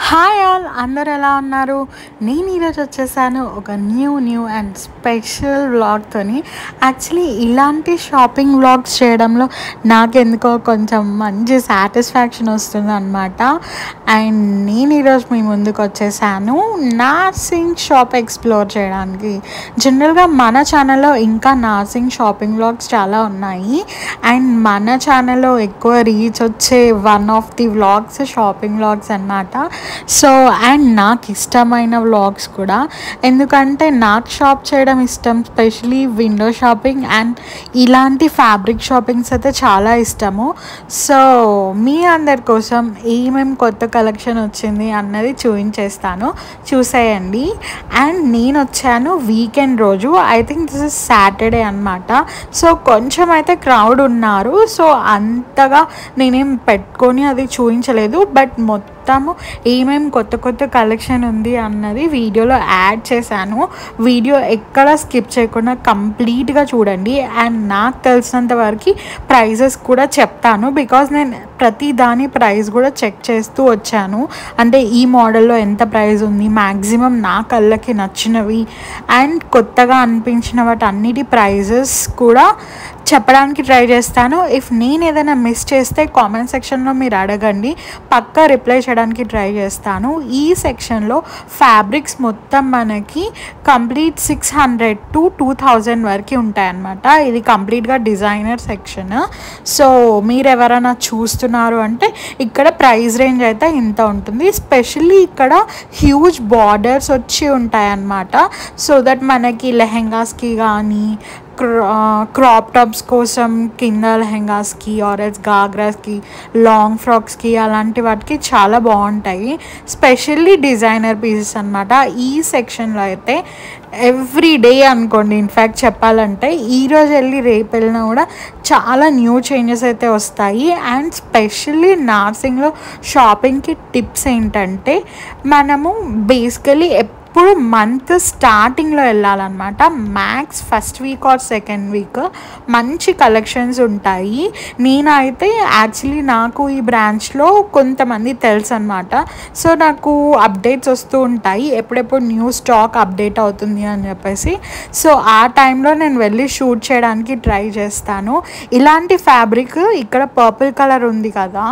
Hi all, అందరు ఎలా ఉన్నారు? నేను ఈరోజు వచ్చేసాను ఒక న్యూ అండ్ స్పెషల్ వ్లాగ్తోని. యాక్చువల్లీ ఇలాంటి షాపింగ్ వ్లాగ్స్ చేయడంలో నాకెందుకో కొంచెం మంచి సాటిస్ఫాక్షన్ వస్తుంది అనమాట. అండ్ నేను ఈరోజు మీ ముందుకు వచ్చేసాను నార్సింగ్ షాప్ ఎక్స్ప్లోర్ చేయడానికి. జనరల్గా మన ఛానల్లో ఇంకా నార్సింగ్ షాపింగ్ వ్లాగ్స్ చాలా ఉన్నాయి. అండ్ మన ఛానల్లో ఎక్కువ రీచ్ వచ్చే one of the vlogs shopping vlogs అనమాట. సో అండ్ నాకు ఇష్టమైన వ్లాగ్స్ కూడా, ఎందుకంటే నాకు షాప్ చేయడం ఇష్టం, స్పెషలీ విండో షాపింగ్ అండ్ ఇలాంటి ఫ్యాబ్రిక్ షాపింగ్స్ అయితే చాలా ఇష్టము. సో మీ అందరి కోసం ఏమేమి కొత్త కలెక్షన్ వచ్చింది అన్నది చూపించేస్తాను, చూసేయండి. అండ్ నేను వచ్చాను వీకెండ్ రోజు, I think this is Saturday అనమాట. సో కొంచెం అయితే క్రౌడ్ ఉన్నారు. సో అంతగా నేనేం పెట్టుకొని అది చూపించలేదు, బట్ మొత్తము ఏమేమి కొత్త కలెక్షన్ ఉంది అన్నది వీడియోలో యాడ్ చేశాను. వీడియో ఎక్కడ స్కిప్ చేయకుండా కంప్లీట్గా చూడండి. అండ్ నాకు తెలిసినంత వరకు ప్రైజెస్ కూడా చెప్తాను, బికాజ్ నేను ప్రతి దాని ప్రైస్ కూడా చెక్ చేస్తూ వచ్చాను. అంటే ఈ మోడల్లో ఎంత ప్రైస్ ఉంది, మ్యాక్సిమం నా కళ్ళకి నచ్చినవి అండ్ కొత్తగా అనిపించిన వాటి అన్నిటి ప్రైజెస్ కూడా చెప్పడానికి ట్రై చేస్తాను. ఇఫ్ నేను ఏదైనా మిస్ చేస్తే కామెంట్ సెక్షన్లో మీరు అడగండి, పక్కా రిప్లై చేయడానికి ట్రై చేస్తాను. ఈ సెక్షన్లో ఫ్యాబ్రిక్స్ మొత్తం మనకి కంప్లీట్ 600 to 2000 వరకు ఉంటాయన్నమాట. ఇది కంప్లీట్గా డిజైనర్ సెక్షన్. సో మీరు ఎవరైనా చూస్తున్నారు అంటే ఇక్కడ ప్రైస్ రేంజ్ అయితే ఇంత ఉంటుంది. స్పెషల్లీ ఇక్కడ హ్యూజ్ బార్డర్స్ వచ్చి ఉంటాయన్నమాట. సో దట్ మనకి లెహెంగాస్కి కానీ క్రాప్ టాప్స్ కోసం కింద లెహెంగాస్కి ఆర్ఎల్స్ గాగ్రాస్కి లాంగ్ ఫ్రాక్స్కి అలాంటి వాటికి చాలా బాగుంటాయి. స్పెషల్లీ డిజైనర్ పీసెస్ అనమాట. ఈ సెక్షన్లో అయితే ఎవ్రీ డే అనుకోండి, ఇన్ఫ్యాక్ట్ చెప్పాలంటే ఈరోజు వెళ్ళి రేపు వెళ్ళినా కూడా చాలా న్యూ చేంజెస్ అయితే వస్తాయి. అండ్ స్పెషల్లీ నార్సింగ్లో షాపింగ్కి టిప్స్ ఏంటంటే, మనము బేసికలీ ఇప్పుడు మంత్ స్టార్టింగ్లో వెళ్ళాలన్నమాట. Max first week or second week మంచి కలెక్షన్స్ ఉంటాయి. నేనైతే యాక్చువల్లీ నాకు ఈ బ్రాంచ్లో కొంతమంది తెలుసు అనమాట. సో నాకు అప్డేట్స్ వస్తూ ఉంటాయి, ఎప్పుడెప్పుడు న్యూ స్టాక్ అప్డేట్ అవుతుంది అని చెప్పేసి. సో ఆ టైంలో నేను వెళ్ళి షూట్ చేయడానికి ట్రై చేస్తాను. ఇలాంటి ఫ్యాబ్రిక్ ఇక్కడ పర్పుల్ కలర్ ఉంది కదా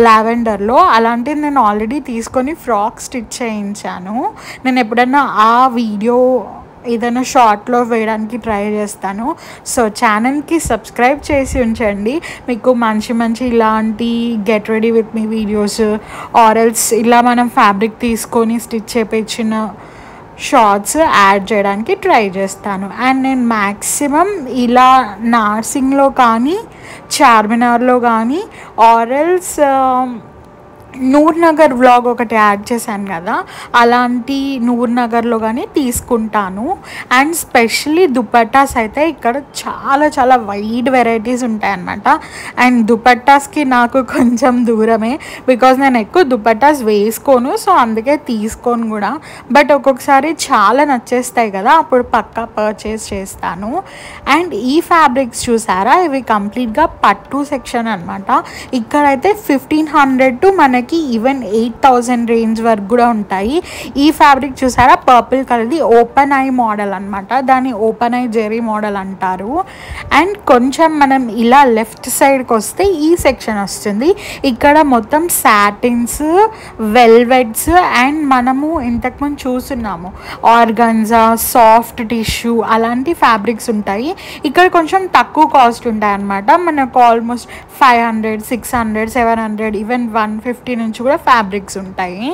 లావెండర్లో, అలాంటిది నేను ఆల్రెడీ తీసుకొని ఫ్రాక్ స్టిచ్ చేయించాను. నేను ఎప్పుడైనా ఆ వీడియో ఏదైనా షార్ట్లో వేయడానికి ట్రై చేస్తాను. సో ఛానల్కి సబ్స్క్రైబ్ చేసి ఉంచండి, మీకు మంచి ఇలాంటి get ready with me videos reels ఇలా మనం ఫ్యాబ్రిక్ తీసుకొని స్టిచ్ చేయించిన షార్ట్స్ యాడ్ చేయడానికి ట్రై చేస్తాను. అండ్ నేను మ్యాక్సిమం ఇలా నార్సింగ్లో కానీ చార్మినార్లో కానీ ఆర్ఎల్స్ నూర్ నగర్ వ్లాగ్ ఒకటి యాడ్ చేశాను కదా, అలాంటి నూర్ నగర్లో కానీ తీసుకుంటాను. అండ్ స్పెషల్లీ దుపట్టాస్ అయితే ఇక్కడ చాలా వైడ్ వెరైటీస్ ఉంటాయన్నమాట. అండ్ దుపట్టాస్కి నాకు కొంచెం దూరమే, బికాజ్ నేను ఎక్కువ దుపట్టాస్ వేసుకోను, సో అందుకే తీసుకోను కూడా. బట్ ఒక్కొక్కసారి చాలా నచ్చేస్తాయి కదా, అప్పుడు పక్కా పర్చేస్ చేస్తాను. అండ్ ఈ ఫ్యాబ్రిక్స్ చూసారా, ఇవి కంప్లీట్గా పట్టు సెక్షన్ అనమాట. ఇక్కడైతే 1500 టు మనకి ఈవెన్ 8000 రేంజ్ వరకు కూడా ఉంటాయి. ఈ ఫ్యాబ్రిక్ చూసారా, పర్పుల్ కలర్ది ఓపెన్ ఐ మోడల్ అనమాట. దాన్ని ఓపెన్ ఐ జెరీ మోడల్ అంటారు. అండ్ కొంచెం మనం ఇలా లెఫ్ట్ సైడ్కి వస్తే ఈ సెక్షన్ వస్తుంది. ఇక్కడ మొత్తం సాటిన్స్, వెల్వెట్స్ అండ్ మనము ఇంతకుముందు చూస్తున్నాము ఆర్గన్జా, సాఫ్ట్ టిష్యూ అలాంటి ఫ్యాబ్రిక్స్ ఉంటాయి. ఇక్కడ కొంచెం తక్కువ కాస్ట్ ఉంటాయి అన్నమాట. మనకు ఆల్మోస్ట్ 500, 600, 700 ఈవెన్ 150 నుంచి కూడా ఫ్యాబ్రిక్స్ ఉంటాయి.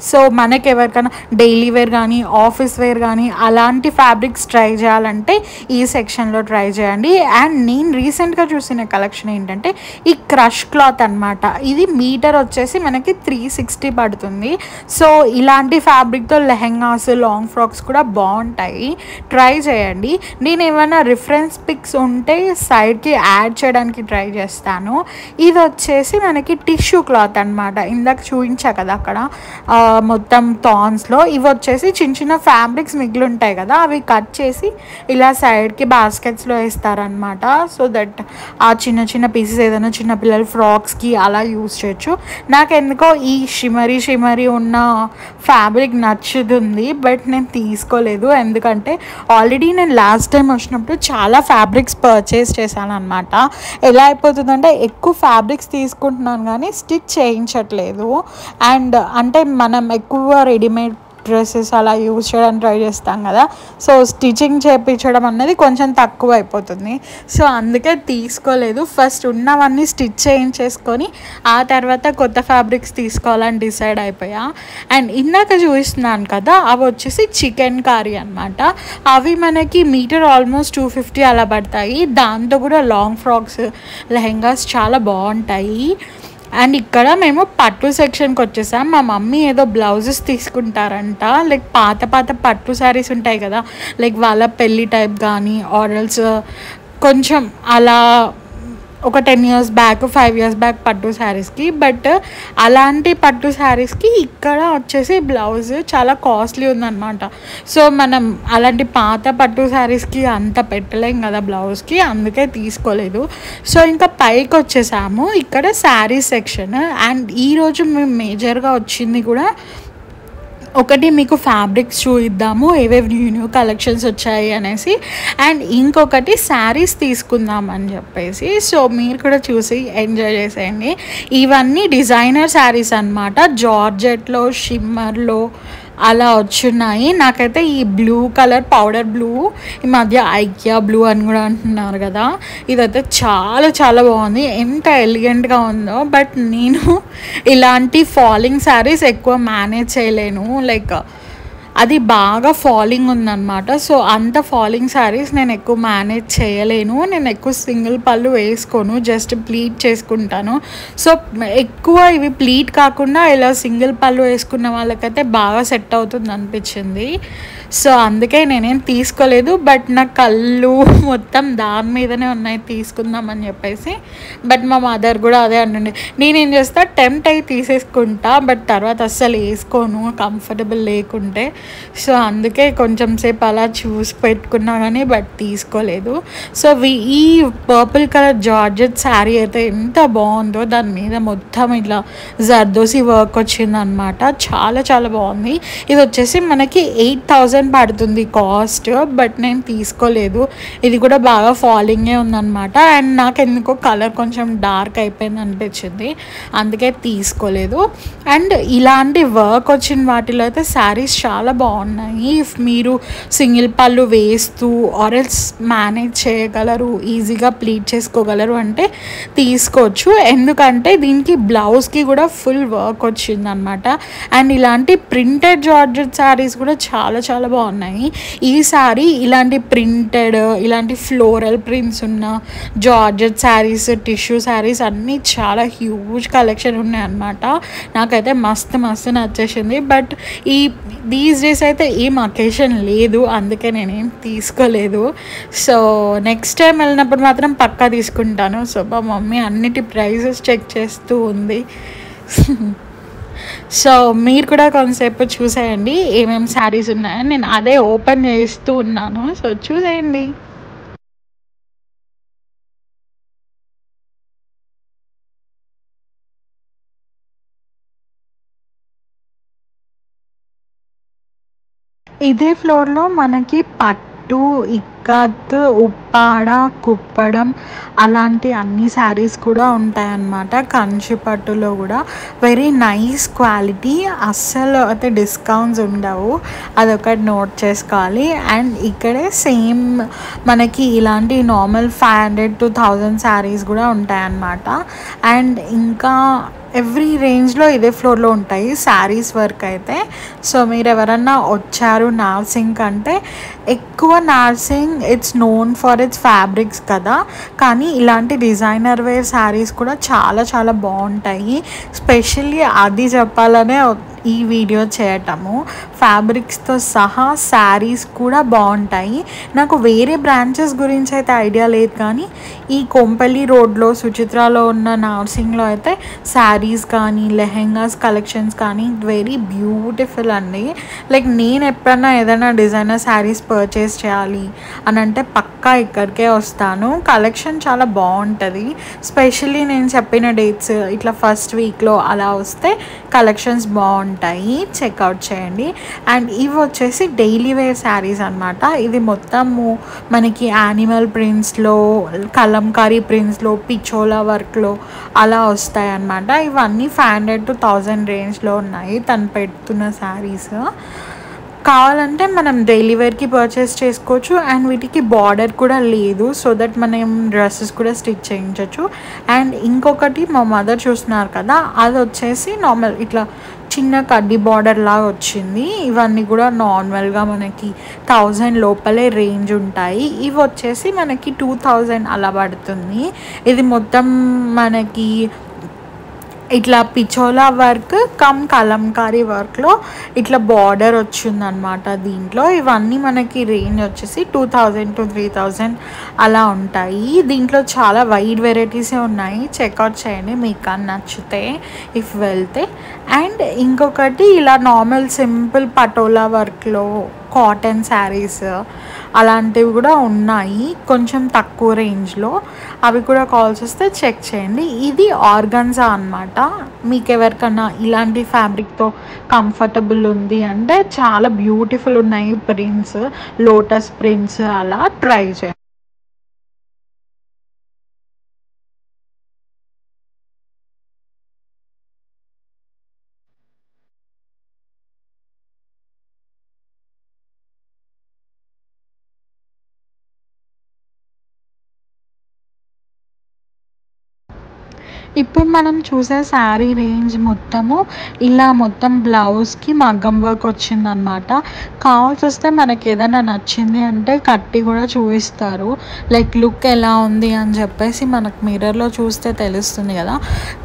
సో మనకి ఎవరికైనా డైలీ వేర్ కానీ ఆఫీస్ వేర్ కానీ అలాంటి ఫ్యాబ్రిక్స్ ట్రై చేయాలంటే ఈ సెక్షన్లో ట్రై చేయండి. అండ్ నేను రీసెంట్గా చూసిన కలెక్షన్ ఏంటంటే ఈ క్రష్ క్లాత్ అనమాట. ఇది మీటర్ వచ్చేసి మనకి 360 పడుతుంది. సో ఇలాంటి ఫ్యాబ్రిక్తో లెహెంగాస్, లాంగ్ ఫ్రాక్స్ కూడా బాగుంటాయి, ట్రై చేయండి. నేను ఏమైనా రిఫరెన్స్ పిక్స్ ఉంటే సైడ్కి యాడ్ చేయడానికి ట్రై చేస్తాను. ఇది వచ్చేసి మనకి టిష్యూ క్లాత్ అనమాట. ఇందాక చూపించా కదా అక్కడ మొత్తం థాన్స్లో. ఇవి వచ్చేసి చిన్న చిన్న ఫ్యాబ్రిక్స్ మిగిలి ఉంటాయి కదా, అవి కట్ చేసి ఇలా సైడ్కి బాస్కెట్స్లో వేస్తారనమాట. సో దట్ ఆ చిన్న చిన్న పీసెస్ ఏదైనా చిన్న పిల్లల ఫ్రాక్స్కి అలా యూజ్ చేయొచ్చు. నాకు ఎందుకో ఈ షిమరీ ఉన్న ఫ్యాబ్రిక్ నచ్చుతుంది, బట్ నేను తీసుకోలేదు. ఎందుకంటే ఆల్రెడీ నేను లాస్ట్ టైం వచ్చినప్పుడు చాలా ఫ్యాబ్రిక్స్ పర్చేస్ చేశాను అనమాట. ఎలా అయిపోతుందంటే ఎక్కువ ఫ్యాబ్రిక్స్ తీసుకుంటున్నాను కానీ స్టిచ్ చేయించట్లేదు. అండ్ అంటే మనం ఎక్కువ రెడీమేడ్ డ్రెస్సెస్ అలా యూజ్ చేయడానికి ట్రై చేస్తాం కదా, సో స్టిచ్చింగ్ చేయించడం అనేది కొంచెం తక్కువ అయిపోతుంది. సో అందుకే తీసుకోలేదు. ఫస్ట్ ఉన్నవన్నీ స్టిచ్ చేయించేసుకొని ఆ తర్వాత కొత్త ఫ్యాబ్రిక్స్ తీసుకోవాలని డిసైడ్ అయిపోయా. అండ్ ఇందాక చూపిస్తున్నాను కదా, అవి వచ్చేసి చికెన్ కర్రీ అనమాట. అవి మనకి మీటర్ ఆల్మోస్ట్ 250 అలా పడతాయి. దాంతో కూడా లాంగ్ ఫ్రాక్స్, లెహెంగాస్ చాలా బాగుంటాయి. అండ్ ఇక్కడ మేము పట్టు సెక్షన్కి వచ్చేసాం. మా మమ్మీ ఏదో బ్లౌజెస్ తీసుకుంటారంట, లైక్ పాత పట్టు శారీస్ ఉంటాయి కదా, లైక్ వాళ్ళ పెళ్ళి టైప్ కానీ ఆర్ఎల్స్ కొంచెం అలా ఒక 10 years బ్యాక్ 5 years బ్యాక్ పట్టు శారీస్కి. బట్ అలాంటి పట్టు శారీస్కి ఇక్కడ వచ్చేసి బ్లౌజ్ చాలా కాస్ట్లీ ఉందన్నమాట. సో మనం అలాంటి పాత పట్టు శారీస్కి అంత పెట్టలేం కదా బ్లౌజ్కి, అందుకే తీసుకోలేదు. సో ఇంకా పైకి వచ్చేసాము, ఇక్కడ శారీ సెక్షన్. అండ్ ఈరోజు మేము మేజర్గా వచ్చింది కూడా ఒకటి మీకు ఫ్యాబ్రిక్స్ చూద్దాము, ఏవేవి న్యూ కలెక్షన్స్ వచ్చాయి అనేసి, అండ్ ఇంకొకటి శారీస్ తీసుకుందాం అని చెప్పేసి. సో మీరు కూడా చూసి ఎంజాయ్ చేసేయండి. ఇవన్నీ డిజైనర్ శారీస్ అనమాట, జార్జెట్లో, షిమ్మర్లో అలా వచ్చున్నాయి. నాకైతే ఈ బ్లూ కలర్, పౌడర్ బ్లూ, ఈ మధ్య ఐకియా బ్లూ అని కూడా అంటున్నారు కదా, ఇదైతే చాలా చాలా బాగుంది, ఎంత ఎలిగెంట్గా ఉందో. బట్ నేను ఇలాంటి ఫాలింగ్ శారీస్ ఎక్కువ మేనేజ్ చేయలేను, లైక్ అది బాగా ఫాలింగ్ ఉందన్నమాట. సో అంత ఫాలింగ్ శారీస్ నేను ఎక్కువ మేనేజ్ చేయలేను. నేను ఎక్కువ సింగిల్ పళ్ళు వేసుకోను, జస్ట్ ప్లీట్ చేసుకుంటాను. సో ఎక్కువ ఇవి ప్లీట్ కాకుండా ఇలా సింగిల్ పళ్ళు వేసుకున్న వాళ్ళకైతే బాగా సెట్ అవుతుంది అనిపించింది. సో అందుకే నేనేం తీసుకోలేదు. బట్ నా కళ్ళు మొత్తం దాని మీదనే ఉన్నాయి తీసుకుందామని చెప్పేసి. బట్ మా మదర్ కూడా అదే అంటుండే. నేనేం చేస్తా, టెంప్ట్ అయి తీసేసుకుంటా, బట్ తర్వాత అస్సలు వేసుకోను కంఫర్టబుల్ లేకుంటే. సో అందుకే కొంచెం సేపు అలా చూసి పెట్టుకున్నా కానీ బట్ తీసుకోలేదు. సో ఈ పర్పుల్ కలర్ జార్జెట్ శారీ అయితే ఎంత బాగుందో, దాని మీద మొత్తం ఇట్లా జర్దోసి వర్క్ వచ్చిందనమాట, చాలా చాలా బాగుంది. ఇది వచ్చేసి మనకి 8,000 పడుతుంది కాస్ట్, బట్ నేను తీసుకోలేదు. ఇది కూడా బాగా ఫాలింగే ఉందన్నమాట. అండ్ నాకు ఎందుకో కలర్ కొంచెం డార్క్ అయిపోయింది అనిపించింది, అందుకే తీసుకోలేదు. అండ్ ఇలాంటి వర్క్ వచ్చిన వాటిలో అయితే శారీస్ చాలా బాగున్నాయి. ఇఫ్ మీరు సింగిల్ పళ్ళు వేస్తూ ఆర్ఎల్స్ మేనేజ్ చేయగలరు, ఈజీగా ప్లీట్ చేసుకోగలరు అంటే తీసుకోవచ్చు. ఎందుకంటే దీనికి బ్లౌజ్కి కూడా ఫుల్ వర్క్ వచ్చిందనమాట. అండ్ ఇలాంటి ప్రింటెడ్ జార్జెట్ శారీస్ కూడా చాలా చాలా బాగున్నాయి. ఈ సారీ ఇలాంటి ప్రింటెడ్, ఇలాంటి ఫ్లోరల్ ప్రింట్స్ ఉన్న జార్జెట్ శారీస్, టిష్యూ శారీస్ అన్నీ చాలా హ్యూజ్ కలెక్షన్ ఉన్నాయన్నమాట. నాకైతే మస్తు నచ్చేసింది. బట్ దీస్ డేస్ అయితే ఏం అకేషన్ లేదు, అందుకే నేనేం తీసుకోలేదు. సో నెక్స్ట్ టైం వెళ్ళినప్పుడు మాత్రం పక్కా తీసుకుంటాను. సో మా మమ్మీ అన్నిటి ప్రైజెస్ చెక్ చేస్తూ ఉంది. సో మీరు కూడా కొంతసేపు చూసేయండి ఏమేమి శారీస్ ఉన్నాయని. నేను అదే ఓపెన్ చేస్తూ ఉన్నాను, సో చూసేయండి. ఇదే ఫ్లోర్లో మనకి పట్టు, ఇక్కత్, ఉప్పాడ, కుప్పడం అలాంటి అన్ని శారీస్ కూడా ఉంటాయన్నమాట. కంచి పట్టులో కూడా వెరీ నైస్ క్వాలిటీ, అస్సలు అయితే డిస్కౌంట్స్ ఉండవు, అదొకటి నోట్ చేసుకోవాలి. అండ్ ఇక్కడే సేమ్ మనకి ఇలాంటి నార్మల్ 500 to 1000 శారీస్ కూడా ఉంటాయన్నమాట. అండ్ ఇంకా ఎవ్రీ రేంజ్లో ఇదే ఫ్లోర్లో ఉంటాయి శారీస్ వర్క్ అయితే. సో మీరు ఎవరన్నా వచ్చారు నార్సింగ్ అంటే, ఎక్కువ Narsing it's known for its fabrics కదా, కానీ ఇలాంటి డిజైనర్ వేర్ శారీస్ కూడా చాలా చాలా బాగుంటాయి. స్పెషల్లీ అది చెప్పాలనే ఈ వీడియో చేయటము. ఫ్యాబ్రిక్స్తో సహా శారీస్ కూడా బాగుంటాయి. నాకు వేరే బ్రాంచెస్ గురించి అయితే ఐడియా లేదు, కానీ ఈ కొంపల్లి రోడ్లో సుచిత్రాలో ఉన్న నర్సింగ్లో అయితే శారీస్ కానీ లెహెంగాస్ కలెక్షన్స్ కానీ వెరీ బ్యూటిఫుల్ అండి. లైక్ నేను ఎప్పుడన్నా ఏదైనా డిజైనర్ శారీస్ పర్చేస్ చేయాలి అని అంటే పక్కా ఇక్కడికే వస్తాను. కలెక్షన్ చాలా బాగుంటుంది. స్పెషల్లీ నేను చెప్పిన డేట్స్ ఇట్లా ఫస్ట్ వీక్లో అలా వస్తే కలెక్షన్స్ బాగుంటాయి, చెక్అవుట్ చేయండి. అండ్ ఇవి వచ్చేసి డైలీ వేర్ శారీస్ అనమాట. ఇది మొత్తము మనకి యానిమల్ ప్రింట్స్లో, కలంకారీ ప్రింట్స్లో, పిచోలా వర్క్లో అలా వస్తాయి అన్నమాట. ఇవన్నీ 500 to 1000 రేంజ్లో ఉన్నాయి తను పెడుతున్న శారీస్. కావాలంటే మనం డైలీ వేర్కి పర్చేస్ చేసుకోవచ్చు. అండ్ వీటికి బార్డర్ కూడా లేదు, సో దట్ మనం డ్రెస్సెస్ కూడా స్టిచ్ చేయించవచ్చు. అండ్ ఇంకొకటి మా మదర్ చూస్తున్నారు కదా, అది వచ్చేసి నార్మల్ ఇట్లా చిన్న కడ్డీ బార్డర్ లాగా వచ్చింది. ఇవన్నీ కూడా నార్మల్గా మనకి 1000 లోపలే రేంజ్ ఉంటాయి. ఇవి వచ్చేసి మనకి 2000 అలా పడుతుంది. ఇది మొత్తం మనకి ఇట్లా పిచోలా వర్క్ కమ్ కలంకారీ వర్క్లో ఇట్లా బార్డర్ వచ్చిందనమాట దీంట్లో. ఇవన్నీ మనకి రేంజ్ వచ్చేసి 2000 to 3000 అలా ఉంటాయి. దీంట్లో చాలా వైడ్ వెరైటీసే ఉన్నాయి, చెక్అవుట్ చేయండి మీకు కానీ నచ్చితే ఇఫ్ వెళ్తే. అండ్ ఇంకొకటి ఇలా నార్మల్ సింపుల్ పటోలా వర్క్లో కాటన్ శారీస్ అలాంటివి కూడా ఉన్నాయి కొంచెం తక్కువ రేంజ్లో. అవి కూడా కాల్స్ వస్తే చెక్ చేయండి. ఇది ఆర్గన్జా అనమాట. మీకు ఎవరికన్నా ఇలాంటి ఫ్యాబ్రిక్తో కంఫర్టబుల్ ఉంది అంటే చాలా బ్యూటిఫుల్ ఉన్నాయి ప్రింట్స్, లోటస్ ప్రింట్స్ అలా ట్రై చేయండి. ఇప్పుడు మనం చూసే శారీ రేంజ్ మొత్తము ఇలా మొత్తం బ్లౌజ్కి మగ్గం వర్క్ వచ్చిందనమాట. కావాల్సి వస్తే మనకి ఏదైనా నచ్చింది అంటే కట్టి కూడా చూపిస్తారు, లైక్ లుక్ ఎలా ఉంది అని చెప్పేసి మనకు మిర్రర్లో చూస్తే తెలుస్తుంది కదా.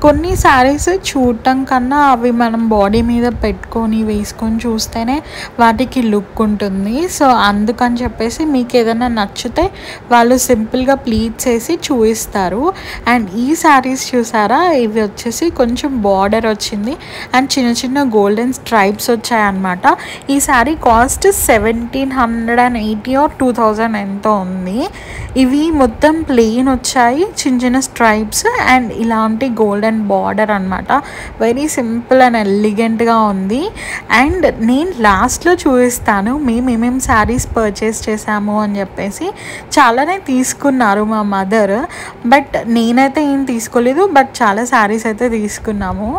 కొన్ని శారీస్ చూడటం కన్నా అవి మనం బాడీ మీద పెట్టుకొని వేసుకొని చూస్తేనే వాటికి లుక్ ఉంటుంది. సో అందుకని చెప్పేసి మీకు ఏదైనా నచ్చితే వాళ్ళు సింపుల్గా ప్లీట్స్ వేసి చూపిస్తారు. అండ్ ఈ శారీస్ చూసారా, ఇవి వచ్చేసి కొంచెం బార్డర్ వచ్చింది అండ్ చిన్న చిన్న గోల్డెన్ స్ట్రైప్స్ వచ్చాయన్నమాట. ఈ శారీ కాస్ట్ 1780 or 2000 ఎంతో ఉంది. ఇవి మొత్తం ప్లెయిన్ వచ్చాయి, చిన్న చిన్న స్ట్రైప్స్ అండ్ ఇలాంటి గోల్డెన్ బార్డర్ అనమాట. వెరీ సింపుల్ అండ్ ఎలిగెంట్గా ఉంది. అండ్ నేను లాస్ట్లో చూపిస్తాను మేమేమేం శారీస్ పర్చేస్ చేసాము అని చెప్పేసి. చాలానే తీసుకున్నారు మా మదర్, బట్ నేనైతే ఏం తీసుకోలేదు, బట్ చాలా శారీస్ అయితే తీసుకున్నాము.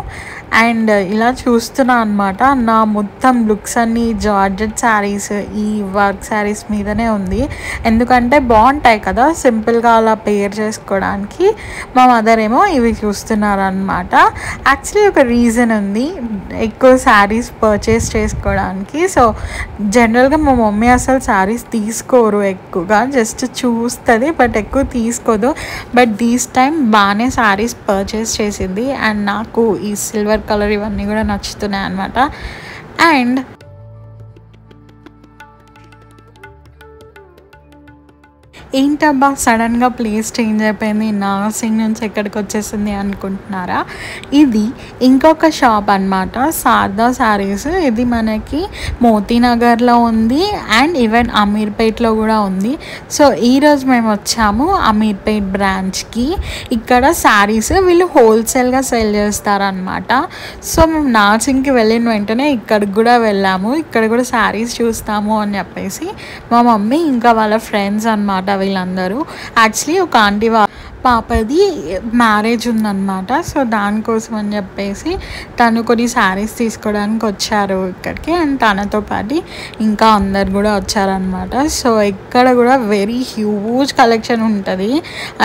అండ్ ఇలా చూస్తున్నా అనమాట, నా మొత్తం లుక్స్ అన్నీ జార్జెట్ శారీస్, ఈ వర్క్ శారీస్ మీదనే ఉంది. ఎందుకంటే బాగుంటాయి కదా సింపుల్గా అలా పేర్ చేసుకోవడానికి. మా మదర్ ఏమో ఇవి చూస్తున్నారు అనమాట. యాక్చువల్లీ ఒక రీజన్ ఉంది ఎక్కువ శారీస్ పర్చేస్ చేసుకోవడానికి. సో జనరల్గా మా మమ్మీ అసలు శారీస్ తీసుకోరు ఎక్కువగా, జస్ట్ చూస్తుంది బట్ ఎక్కువ తీసుకోదు. బట్ దీస్ టైం బాగానే శారీస్ పర్చేస్ చేసింది. అండ్ నాకు ఈ సిల్వర్ కలర్ ఇవన్నీ కూడా నచ్చుతున్నాయి అన్నమాట. అండ్ ఏంటబ్బా సడన్గా ప్లేస్ చేంజ్ అయిపోయింది, నర్సింగ్ నుంచి ఎక్కడికి వచ్చేసింది అనుకుంటున్నారా? ఇది ఇంకొక షాప్ అనమాట, శారదా శారీస్. ఇది మనకి మోతీనగర్లో ఉంది అండ్ ఈవెన్ అమీర్పేట్లో కూడా ఉంది. సో ఈరోజు మేము వచ్చాము అమీర్పేట్ బ్రాంచ్కి. ఇక్కడ శారీస్ వీళ్ళు హోల్సేల్గా సెల్ చేస్తారనమాట. సో మేము నర్సింగ్కి వెళ్ళిన వెంటనే ఇక్కడికి కూడా వెళ్ళాము, ఇక్కడ కూడా శారీస్ చూస్తాము అని చెప్పేసి. మా మమ్మీ ఇంకా వాళ్ళ ఫ్రెండ్స్ అనమాట వీళ్ళందరూ. యాక్చువల్లీ ఒక ఆంటీ పాపది మ్యారేజ్ ఉందన్నమాట. సో దానికోసం అని చెప్పేసి తను కొన్ని శారీస్ తీసుకోవడానికి వచ్చారు ఇక్కడికి. అండ్ తనతో పాటు ఇంకా అందరు కూడా వచ్చారనమాట. సో ఇక్కడ కూడా వెరీ హ్యూజ్ కలెక్షన్ ఉంటుంది.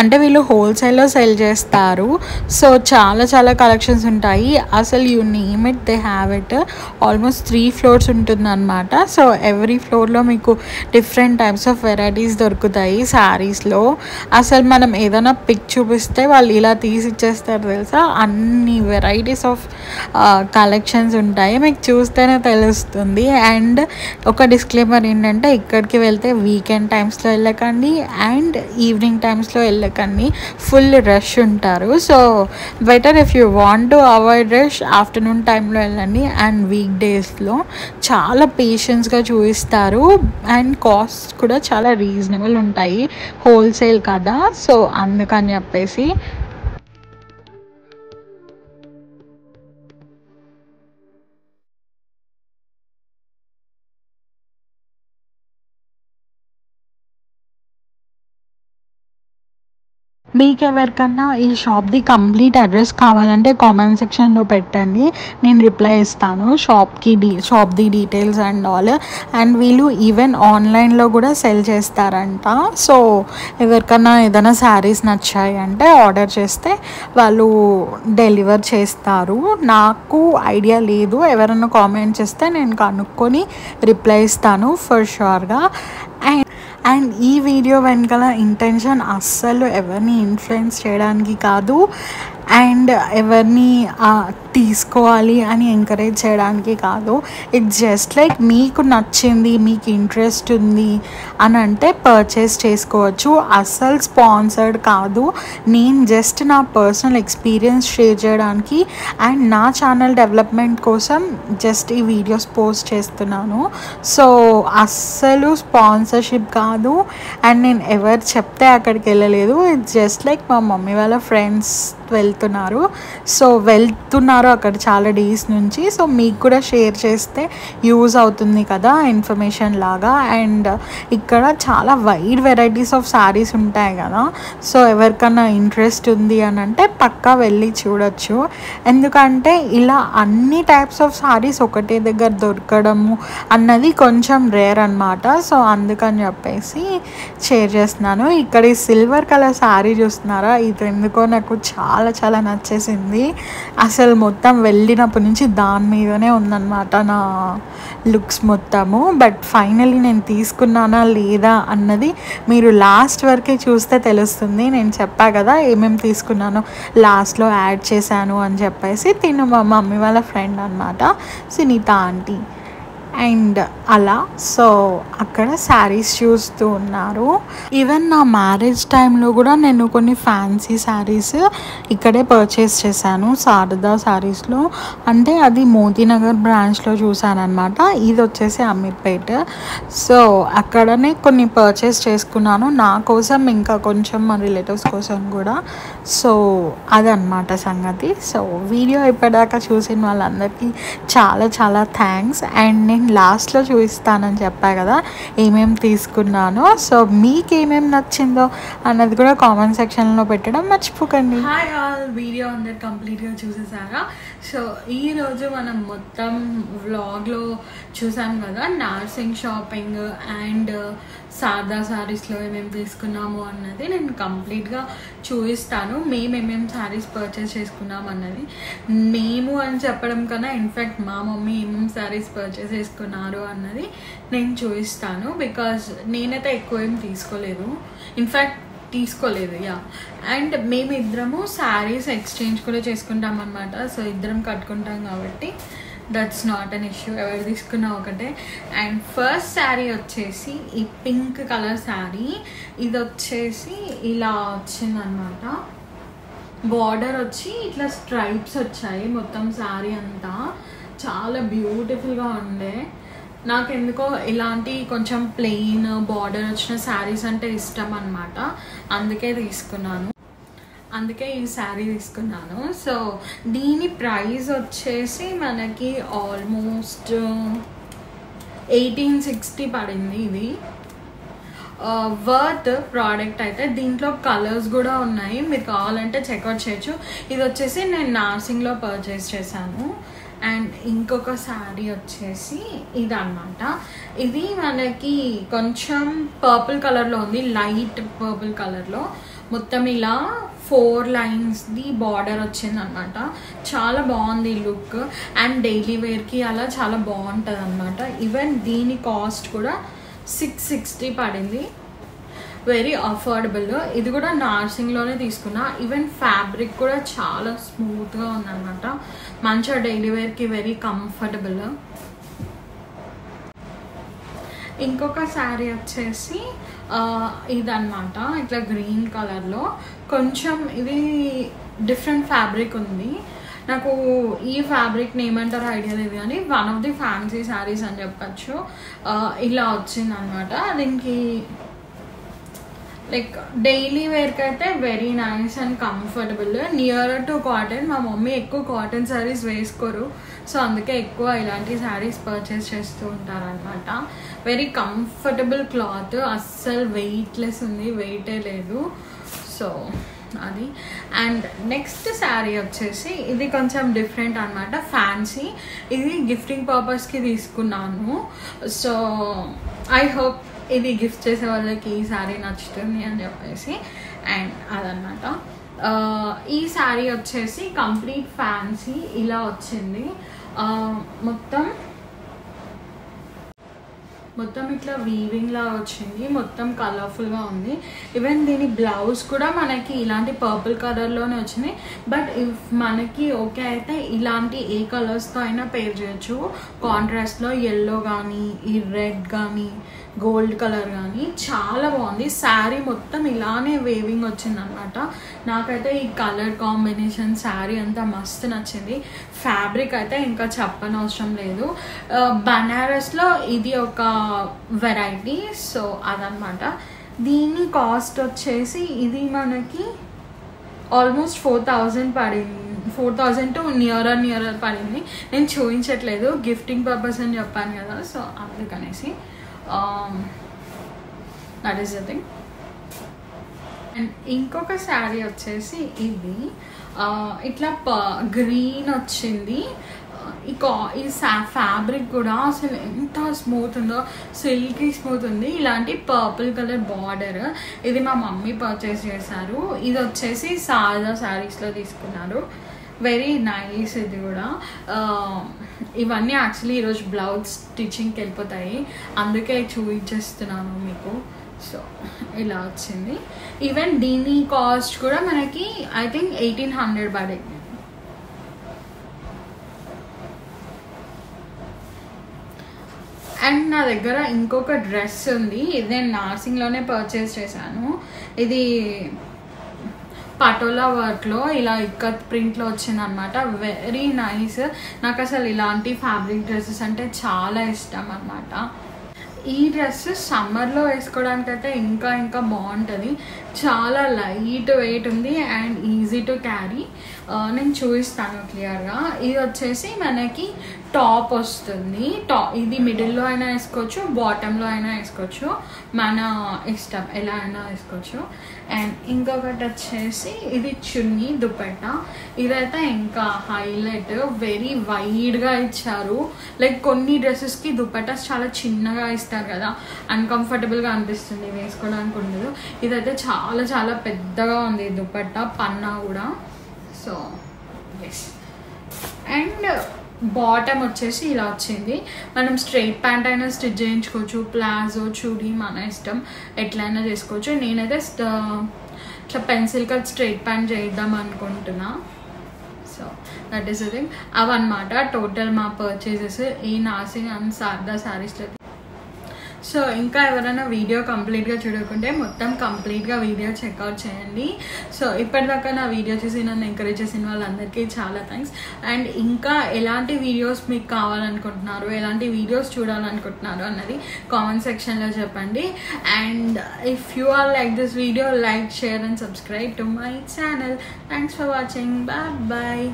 అంటే వీళ్ళు హోల్సేల్లో సెల్ చేస్తారు. సో చాలా చాలా కలెక్షన్స్ ఉంటాయి. అసలు you name it they have it. Almost 3 floors ఉంటుందన్నమాట. సో ఎవ్రీ ఫ్లోర్లో మీకు డిఫరెంట్ టైప్స్ ఆఫ్ వెరైటీస్ దొరుకుతాయి శారీస్లో. అసలు మనం ఏదైనా పిక్ చూపిస్తే వాళ్ళు ఇలా తీసి ఇచ్చేస్తారు తెలుసా. అన్ని వెరైటీస్ ఆఫ్ కలెక్షన్స్ ఉంటాయి, మీకు చూస్తేనే తెలుస్తుంది. అండ్ ఒక డిస్క్లైమర్ ఏంటంటే, ఇక్కడికి వెళ్తే వీకెండ్ టైమ్స్లో వెళ్ళకండి అండ్ ఈవినింగ్ టైమ్స్లో వెళ్ళకండి, ఫుల్ రష్ ఉంటారు. So better if you want to avoid rush afternoon టైంలో వెళ్ళండి. అండ్ వీక్ డేస్లో చాలా పేషెన్స్గా చూపిస్తారు అండ్ కాస్ట్ కూడా చాలా రీజనబుల్ ఉంటాయి, హోల్సేల్ కదా. సో అందుకని చెప్పేసి మీకు ఎవరికన్నా ఈ షాప్ది కంప్లీట్ అడ్రస్ కావాలంటే కామెంట్ సెక్షన్లో పెట్టండి, నేను రిప్లై ఇస్తాను. షాప్ది డీటెయిల్స్ అండ్ ఆల్. అండ్ వీళ్ళు ఈవెన్ ఆన్లైన్లో కూడా సెల్ చేస్తారంట. సో ఎవరికన్నా ఏదైనా శారీస్ నచ్చాయి అంటే ఆర్డర్ చేస్తే వాళ్ళు డెలివర్ చేస్తారు. నాకు ఐడియా లేదు, ఎవరైనా కామెంట్ చేస్తే నేను కనుక్కొని రిప్లై ఇస్తాను ఫర్ షూర్గా. అండ్ ఈ వీడియో వెనకాల ఇంటెన్షన్ అస్సలు ఎవరిని ఇన్ఫ్లుయెన్స్ చేయడానికి కాదు అండ్ ఎవరిని తీసుకోవాలి అని ఎంకరేజ్ చేయడానికి కాదు. ఇట్స్ జస్ట్ లైక్ మీకు నచ్చింది, మీకు ఇంట్రెస్ట్ ఉంది అని అంటే పర్చేస్ చేసుకోవచ్చు. అస్సలు స్పాన్సర్డ్ కాదు, నేను జస్ట్ నా పర్సనల్ ఎక్స్పీరియన్స్ షేర్ చేయడానికి అండ్ నా ఛానల్ డెవలప్మెంట్ కోసం జస్ట్ ఈ వీడియోస్ పోస్ట్ చేస్తున్నాను. సో అస్సలు స్పాన్సర్షిప్ కాదు అండ్ నేను ఎవరు చెప్తే అక్కడికి వెళ్ళలేదు. ఇట్స్ జస్ట్ లైక్ మా మమ్మీ వాళ్ళ ఫ్రెండ్స్ వెళ్తున్నారు అక్కడ చాలా డేస్ నుంచి. సో మీకు కూడా షేర్ చేస్తే యూజ్ అవుతుంది కదా ఇన్ఫర్మేషన్ లాగా. అండ్ ఇక్కడ చాలా వైడ్ వెరైటీస్ ఆఫ్ శారీస్ ఉంటాయి కదా. సో ఎవరికన్నా ఇంట్రెస్ట్ ఉంది అని అంటే పక్కా వెళ్ళి చూడొచ్చు. ఎందుకంటే ఇలా అన్ని టైప్స్ ఆఫ్ శారీస్ ఒకటే దగ్గర దొరకడము అన్నది కొంచెం రేర్ అనమాట. సో అందుకని చెప్పేసి షేర్ చేస్తున్నాను. ఇక్కడ ఈ సిల్వర్ కలర్ శారీ చూస్తున్నారా, ఇది ఎందుకో నాకు చాలా చాలా నచ్చేసింది. అసలు మొత్తం వెళ్ళినప్పటి నుంచి దాని మీదనే ఉందన్నమాట నా లుక్స్ మొత్తము. బట్ ఫైనలీ నేను తీసుకున్నానా లేదా అన్నది మీరు లాస్ట్ వరకే చూస్తే తెలుస్తుంది. నేను చెప్పా కదా ఏమేమి తీసుకున్నానో లాస్ట్లో యాడ్ చేశాను అని చెప్పేసి. తిను మా మమ్మీ వాళ్ళ ఫ్రెండ్ అనమాట, సునీత ఆంటీ. అండ్ అలా సో అక్కడ శారీస్ చూస్తూ ఉన్నారు. ఈవెన్ నా మ్యారేజ్ టైంలో కూడా నేను కొన్ని ఫ్యాన్సీ శారీస్ ఇక్కడే పర్చేస్ చేశాను, శారదా శారీస్లో. అంటే అది మోతీనగర్ బ్రాంచ్లో చూసాను అనమాట. ఇది వచ్చేసి అమీర్పేట్. సో అక్కడనే కొన్ని పర్చేస్ చేసుకున్నాను నా కోసం, ఇంకా కొంచెం మా రిలేటివ్స్ కోసం కూడా. సో అదనమాట సంగతి. సో వీడియో ఇప్పటిదాకా చూసిన వాళ్ళందరికీ చాలా చాలా థ్యాంక్స్. అండ్ నేను లాస్ట్లో చూపిస్తానని చెప్పా కదా ఏమేమి తీసుకున్నానో. సో మీకు ఏమేమి నచ్చిందో అన్నది కూడా కామెంట్ సెక్షన్లో పెట్టడం మర్చిపోకండి. హాయ్ ఆల్, వీడియో అందరు కంప్లీట్గా చూసేసారా? సో ఈరోజు మనం మొత్తం వ్లాగ్లో చూసాం కదా నార్సింగ్ షాపింగ్ అండ్ శారదా శారీస్లో ఏమేమి తీసుకున్నాము అన్నది నేను కంప్లీట్గా చూపిస్తాను. మేమేమేమి శారీస్ పర్చేస్ చేసుకున్నాం అన్నది. మేము అని చెప్పడం కన్నా ఇన్ఫ్యాక్ట్ మా మమ్మీ ఏమేమి శారీస్ పర్చేస్ చేసుకున్నారు అన్నది నేను చూపిస్తాను. బికాజ్ నేనైతే ఎక్కువ ఏం తీసుకోలేదు, యా. అండ్ మేమిద్దరము శారీస్ ఎక్స్చేంజ్ కూడా చేసుకుంటాం అనమాట. సో ఇద్దరం కట్టుకుంటాం కాబట్టి దట్స్ నాట్ అన్ ఇష్యూ, ఎవరు తీసుకున్నా ఒకటే. అండ్ ఫస్ట్ శారీ వచ్చేసి ఈ పింక్ కలర్ శారీ. ఇది వచ్చేసి ఇలా వచ్చిందనమాట. బార్డర్ వచ్చి ఇట్లా స్ట్రైప్స్ వచ్చాయి మొత్తం శారీ అంతా. చాలా బ్యూటిఫుల్గా ఉండే. నాకు ఎందుకో ఇలాంటి కొంచెం ప్లెయిన్ బార్డర్ వచ్చిన శారీస్ అంటే ఇష్టం అనమాట, అందుకే ఈ శారీ తీసుకున్నాను. సో దీని ప్రైస్ వచ్చేసి మనకి ఆల్మోస్ట్ 1860 పడింది. ఇది వర్త్ ప్రోడక్ట్ అయితే. దీంట్లో కలర్స్ కూడా ఉన్నాయి, మీరు కావాలంటే చెక్అవుట్ చేయొచ్చు. ఇది వచ్చేసి నేను నార్సింగ్లో పర్చేస్ చేశాను. అండ్ ఇంకొక శారీ వచ్చేసి ఇదన్నమాట. ఇది మనకి కొంచెం పర్పుల్ కలర్లో ఉంది, లైట్ పర్పుల్ కలర్లో. మొత్తం ఇలా 4 లైన్స్ది బార్డర్ వచ్చింది అనమాట. చాలా బాగుంది లుక్ అండ్ డైలీ వేర్కి అలా చాలా బాగుంటుంది అనమాట. ఈవెన్ దీని కాస్ట్ కూడా 660 పడింది, వెరీ అఫోర్డబుల్. ఇది కూడా నార్సింగ్లోనే తీసుకున్నా. ఈవెన్ ఫ్యాబ్రిక్ కూడా చాలా స్మూత్గా ఉందన్నమాట. మంచిగా డైలీ వేర్కి వెరీ కంఫర్టబుల్. ఇంకొక శారీ వచ్చేసి ఇదన్నమాట, ఇట్లా గ్రీన్ కలర్లో. కొంచెం ఇది డిఫరెంట్ ఫ్యాబ్రిక్ ఉంది. నాకు ఈ ఫ్యాబ్రిక్ని ఏమంటారో ఐడియా లేదు, కానీ one of the fancy saris అని చెప్పచ్చు. ఇలా వచ్చిందనమాట. దీనికి లైక్ డైలీ వేర్కి అయితే very nice and comfortable. Near to cotton. మా మమ్మీ ఎక్కువ కాటన్ శారీస్ వేసుకోరు, సో అందుకే ఎక్కువ ఇలాంటి శారీస్ పర్చేస్ చేస్తూ ఉంటారనమాట. వెరీ కంఫర్టబుల్ క్లాత్, అస్సలు వెయిట్లెస్ ఉంది, వెయిటే లేదు. సో అది. అండ్ నెక్స్ట్ శారీ వచ్చేసి ఇది కొంచెం డిఫరెంట్ అనమాట, ఫ్యాన్సీ. ఇది గిఫ్టింగ్ పర్పస్కి తీసుకున్నాను. సో ఐ హోప్ ఇది గిఫ్ట్ చేసే వాళ్ళకి ఈ శారీ నచ్చుతుంది అని చెప్పేసి. అండ్ అదనమాట. ఈ శారీ వచ్చేసి కంప్లీట్ ఫ్యాన్సీ ఇలా వచ్చింది. మొత్తం ఇట్లా వీవింగ్ లా వచ్చింది, మొత్తం కలర్ఫుల్గా ఉంది. ఈవెన్ దీని బ్లౌజ్ కూడా మనకి ఇలాంటి పర్పుల్ కలర్లోనే వచ్చింది. బట్ ఇఫ్ మనకి ఓకే అయితే ఇలాంటి ఏ కలర్స్తో అయినా పేర్ చేయొచ్చు. కాంట్రాస్ట్లో ఎల్లో కానీ, ఈ రెడ్ కానీ, గోల్డ్ కలర్ కానీ చాలా బాగుంది. శారీ మొత్తం ఇలానే వేవింగ్ వచ్చిందనమాట. నాకైతే ఈ కలర్ కాంబినేషన్ శారీ అంతా మస్తు నచ్చింది. ఫ్యాబ్రిక్ అయితే ఇంకా చెప్పనవసరం లేదు. బనారస్లో ఇది ఒక వెరైటీ. సో అదనమాట. దీని కాస్ట్ వచ్చేసి ఇది మనకి ఆల్మోస్ట్ 4000 పడింది. 4000 టు నియర్ పడింది. నేను చూపించట్లేదు, గిఫ్టింగ్ పర్పస్ అని చెప్పాను కదా, సో అందుకనేసి that is the thing. And ఇంకొక శారీ వచ్చేసి ఇది ఇట్లా గ్రీన్ వచ్చింది. ఈ ఫ్యాబ్రిక్ కూడా అసలు ఎంత స్మూత్ ఉందో, సిల్కీ స్మూత్ ఉంది. ఇలాంటి పర్పుల్ కలర్ బార్డర్. ఇది మా మమ్మీ పర్చేస్ చేశారు. ఇది వచ్చేసి సాదా శారీస్లో తీసుకున్నారు. Very nice. ఇది కూడా ఇవన్నీ యాక్చువల్లీ ఈరోజు బ్లౌజ్ స్టిచ్చింగ్కి వెళ్ళిపోతాయి, అందుకే చూపించేస్తున్నాను మీకు. సో ఇలా వచ్చింది. ఈవెన్ దీని కాస్ట్ కూడా మనకి ఐ థింక్ 1800 పడింది. అండ్ నా దగ్గర ఇంకొక డ్రెస్ ఉంది. ఇది నేను నార్సింగ్లోనే పర్చేస్ చేశాను. ఇది పటోలా వర్క్లో ఇలా ఇక్కత్ ప్రింట్లో వచ్చిందనమాట. Very nice. నాకు అసలు ఇలాంటి ఫ్యాబ్రిక్ డ్రెస్సెస్ అంటే చాలా ఇష్టం అనమాట. ఈ డ్రెస్ సమ్మర్లో వేసుకోవడానికి అయితే ఇంకా బాగుంటుంది. చాలా లైట్ వెయిట్ ఉంది అండ్ ఈజీ టు క్యారీ. నేను చూపిస్తాను క్లియర్గా. ఇది వచ్చేసి మనకి టాప్ వస్తుంది. ఇది మిడిల్లో అయినా వేసుకోవచ్చు, బాటంలో అయినా వేసుకోవచ్చు, మన ఇష్టం ఎలా అయినా వేసుకోవచ్చు. అండ్ ఇంకొకటి వచ్చేసి ఇది చున్నీ దుపట్టా. ఇదైతే ఇంకా హైలైట్. వెరీ వైడ్గా ఇచ్చారు. లైక్ కొన్ని డ్రెస్సెస్కి దుపట్టాస్ చాలా చిన్నగా ఇస్తారు కదా, అన్కంఫర్టబుల్గా అనిపిస్తుంది, వేసుకోవడానికి ఉండదు. ఇదైతే చాలా పెద్దగా ఉంది దుపట్టా, పన్నా కూడా. So yes. అండ్ బాటమ్ వచ్చేసి ఇలా వచ్చింది. మనం స్ట్రైట్ ప్యాంట్ అయినా స్టిచ్ చేయించుకోవచ్చు, ప్లాజో, చూడీ మన ఇష్టం, ఎట్లయినా చేసుకోవచ్చు. నేనైతే ఇట్లా పెన్సిల్ కట్ స్ట్రైట్ ప్యాంట్ చేద్దాం అనుకుంటున్నా. So that is the thing. అవన్నమాట టోటల్ మా పర్చేజెస్ ఈ నార్సింగ్ అండ్ శారదా శారీస్లో. సో ఇంకా ఎవరైనా వీడియో కంప్లీట్గా చూడకుంటే మొత్తం కంప్లీట్గా వీడియో చెక్అవుట్ చేయండి. సో ఇప్పటిదాకా నా వీడియో చూసి నన్ను ఎంకరేజ్ చేసిన వాళ్ళందరికీ చాలా థ్యాంక్స్. అండ్ ఇంకా ఎలాంటి వీడియోస్ మీకు కావాలనుకుంటున్నారు, ఎలాంటి వీడియోస్ చూడాలనుకుంటున్నారు అన్నది కామెంట్ సెక్షన్లో చెప్పండి. And if you are like this video, like, share and subscribe to my channel. Thanks for watching. Bye.